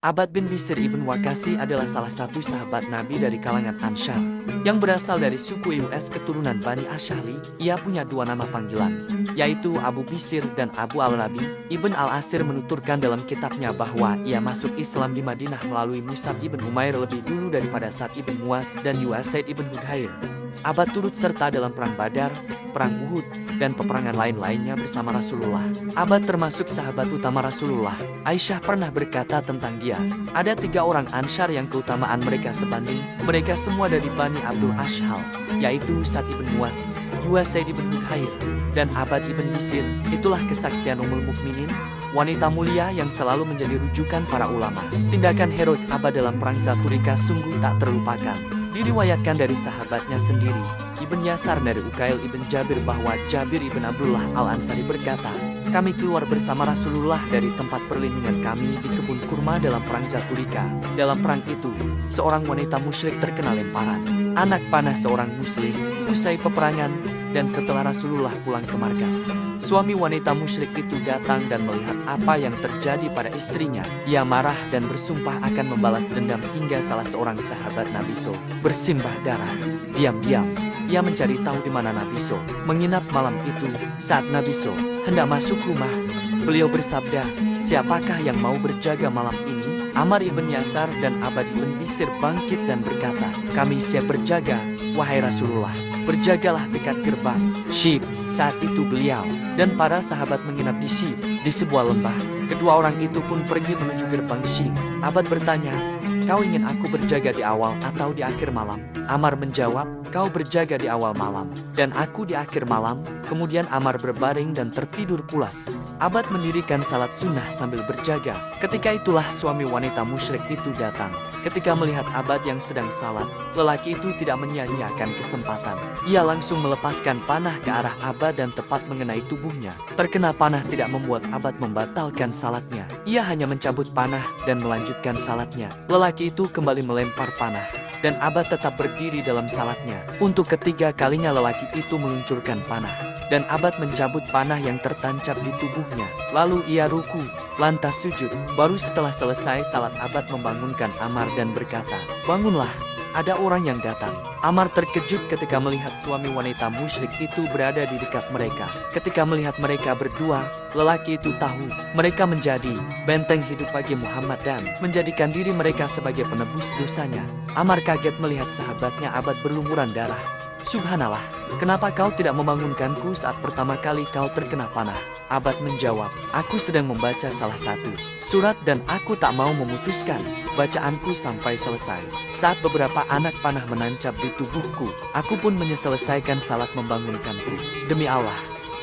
Abad bin Bishr ibn Waqasi adalah salah satu sahabat Nabi dari kalangan Ansyar, yang berasal dari suku Ius keturunan Bani Asyhali. Ia punya dua nama panggilan, yaitu Abu Bishr dan Abu Al-Nabi. Ibn Al-Asir menuturkan dalam kitabnya bahwa ia masuk Islam di Madinah melalui Mus'ab ibn Umair lebih dulu daripada Sa'd ibn Mu'az dan Usaid ibn Hudhair. Abad turut serta dalam Perang Badar, Perang Uhud, dan peperangan lain-lainnya bersama Rasulullah. Abad termasuk sahabat utama Rasulullah. Aisyah pernah berkata tentang dia, ada 3 orang Ansyar yang keutamaan mereka sebanding. Mereka semua dari Bani Abdul Ashhal, yaitu Sa'd ibn Mu'az, Usaid ibn Hudhair, dan Abad ibn Bishr. Itulah kesaksian Ummul Mukminin, wanita mulia yang selalu menjadi rujukan para ulama. Tindakan heroik Abad dalam Perang Zaturika sungguh tak terlupakan. Diriwayatkan dari sahabatnya sendiri, Ibn Yasar dari Ukail ibn Jabir bahwa Jabir ibn Abdullah al-Ansari berkata, kami keluar bersama Rasulullah dari tempat perlindungan kami di kebun kurma dalam Perang Zaturika. Dalam perang itu, seorang wanita musyrik terkena lemparan anak panah seorang muslim. Usai peperangan, dan setelah Rasulullah pulang ke markas, suami wanita musyrik itu datang dan melihat apa yang terjadi pada istrinya. Ia marah dan bersumpah akan membalas dendam hingga salah seorang sahabat Nabi bersimbah darah. Diam-diam, ia mencari tahu di mana Nabi menginap malam itu. Saat Nabi hendak masuk rumah, beliau bersabda, siapakah yang mau berjaga malam ini? Ammar ibn Yasar dan Abad ibn Bishr bangkit dan berkata, kami siap berjaga, wahai Rasulullah. Berjagalah dekat gerbang Syib. Saat itu beliau dan para sahabat menginap di Syib, di sebuah lembah. Kedua orang itu pun pergi menuju gerbang Syib. Abad bertanya, kau ingin aku berjaga di awal atau di akhir malam? Ammar menjawab, kau berjaga di awal malam, dan aku di akhir malam. Kemudian Ammar berbaring dan tertidur pulas. Abad mendirikan salat sunnah sambil berjaga. Ketika itulah suami wanita musyrik itu datang. Ketika melihat Abad yang sedang salat, lelaki itu tidak menyia-nyiakan kesempatan. Ia langsung melepaskan panah ke arah Abad dan tepat mengenai tubuhnya. Terkena panah tidak membuat Abad membatalkan salatnya. Ia hanya mencabut panah dan melanjutkan salatnya. Lelaki itu kembali melempar panah, dan Abad tetap berdiri dalam salatnya. Untuk ketiga kalinya lelaki itu meluncurkan panah, dan Abad mencabut panah yang tertancap di tubuhnya. Lalu ia ruku, lantas sujud. Baru setelah selesai salat Abad membangunkan Ammar dan berkata, bangunlah, ada orang yang datang. Ammar terkejut ketika melihat suami wanita musyrik itu berada di dekat mereka. Ketika melihat mereka berdua, lelaki itu tahu mereka menjadi benteng hidup bagi Muhammad dan menjadikan diri mereka sebagai penebus dosanya. Ammar kaget melihat sahabatnya Abad berlumuran darah. Subhanallah, kenapa kau tidak membangunkanku saat pertama kali kau terkena panah? Abad menjawab, aku sedang membaca salah satu surat dan aku tak mau memutuskan bacaanku sampai selesai. Saat beberapa anak panah menancap di tubuhku, aku pun menyelesaikan salat membangunkanku. Demi Allah,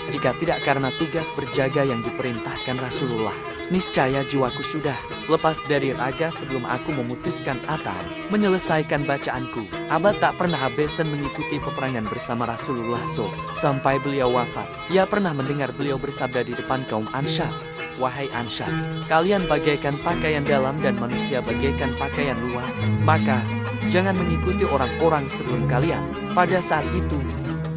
jika tidak karena tugas berjaga yang diperintahkan Rasulullah, niscaya jiwaku sudah lepas dari raga sebelum aku memutuskan atau menyelesaikan bacaanku. Abad tak pernah bosan mengikuti peperangan bersama Rasulullah sampai beliau wafat. Ia pernah mendengar beliau bersabda di depan kaum Ansyar, wahai Ansyar, kalian bagaikan pakaian dalam dan manusia bagaikan pakaian luar. Maka, jangan mengikuti orang-orang sebelum kalian. Pada saat itu,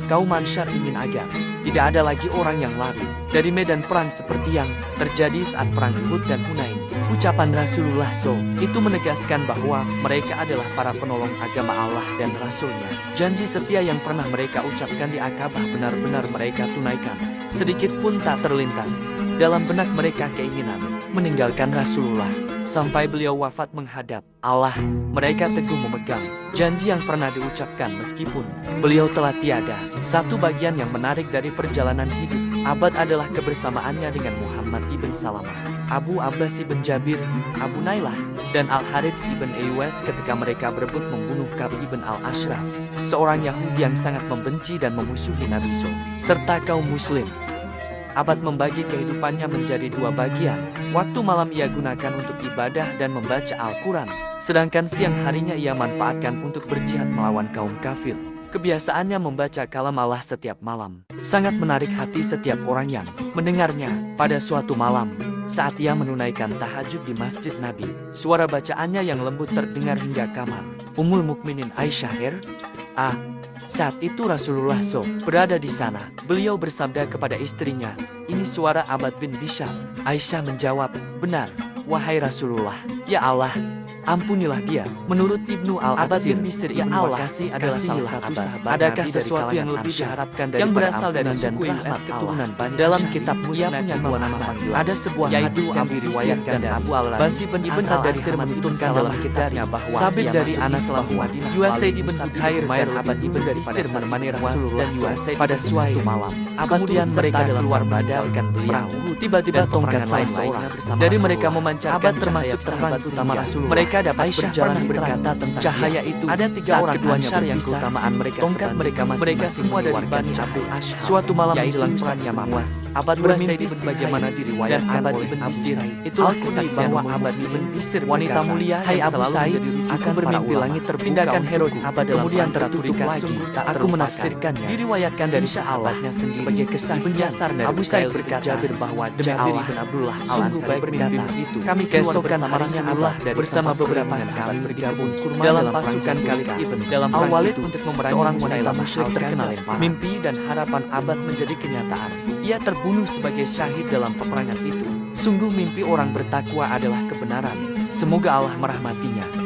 kaum Ansyar ingin agar tidak ada lagi orang yang lari dari medan perang seperti yang terjadi saat perang Uhud dan Hunain. Ucapan Rasulullah itu menegaskan bahwa mereka adalah para penolong agama Allah dan Rasul-Nya. Janji setia yang pernah mereka ucapkan di Akabah benar-benar mereka tunaikan. Sedikit pun tak terlintas dalam benak mereka keinginan meninggalkan Rasulullah sampai beliau wafat menghadap Allah. Mereka teguh memegang janji yang pernah diucapkan meskipun beliau telah tiada. Satu bagian yang menarik dari perjalanan hidup Abad adalah kebersamaannya dengan Muhammad ibn Salamah, Abu Abbas ibn Jabir, Abu Nailah, dan Al-Harits ibn Uwais ketika mereka berebut membunuh Ka'b ibn Al-Ashraf, seorang Yahudi yang sangat membenci dan memusuhi Nabi serta kaum muslim. Abad membagi kehidupannya menjadi 2 bagian. Waktu malam ia gunakan untuk ibadah dan membaca Al-Quran, sedangkan siang harinya ia manfaatkan untuk berjihad melawan kaum kafir. Kebiasaannya membaca kalam Allah setiap malam sangat menarik hati setiap orang yang mendengarnya. Pada suatu malam, saat ia menunaikan tahajud di Masjid Nabi, suara bacaannya yang lembut terdengar hingga kamar Ummul Mukminin Aisyah. Saat itu Rasulullah berada di sana. Beliau bersabda kepada istrinya, ini suara Abad bin Bishr. Aisyah menjawab, benar, wahai Rasulullah. Ya Allah, ampunilah dia. Menurut Ibnu Al-Athir, ya Allah, adalah salah satu sahabat. Adakah sesuatu yang lebih diharapkan dari yang berasal dari suku US keturunan Bani dalam kitab Musnad dua nama panggilan? Ada sebuah hadis yang diriwayatkan dari Abu Basi bin Asad dari menuntunkan dalam kitabnya bahwa Sabit dari Anas bahwa Usaid ibn Khair Mayer abad ibn dari Bisir menemani Rasulullah dan Usaid pada suatu malam. Kemudian mereka keluar meninggalkan beliau. Tiba-tiba tongkat salah seorang dari mereka memancarkan termasuk sahabat utama Rasulullah. Mereka dapat berjalan berkata tentang cahaya itu. Ada tiga orang Ansar yang keutamaan mereka tongkat mereka masing-masing. Mereka semua dari Bani Abdul Ashhal. Suatu malam menjelang perang Yamamah, Abad bermimpi sebagaimana diriwayatkan oleh Abu Sa'id. Itulah kesaksian bahwa Abad ibn Bisir wanita mulia yang selalu menjadi rujukan bermimpi langit terbuka Herod Abad kemudian tertutup lagi. Aku menafsirkannya. Diriwayatkan dari sahabatnya sendiri sebagai kisah dasar dari Abu Sa'id berkata bahwa demi Allah bin Abdullah al-Ansari bermimpi itu. Kami keesokan harinya Allah bersama beberapa sahabat bergabung dalam pasukan Khalid ibn dalam Al-Walid untuk memerangi seorang wanita musyrik terkenal. Mimpi dan harapan Abad menjadi kenyataan. Ia terbunuh sebagai syahid dalam peperangan itu. Sungguh mimpi orang bertakwa adalah kebenaran. Semoga Allah merahmatinya.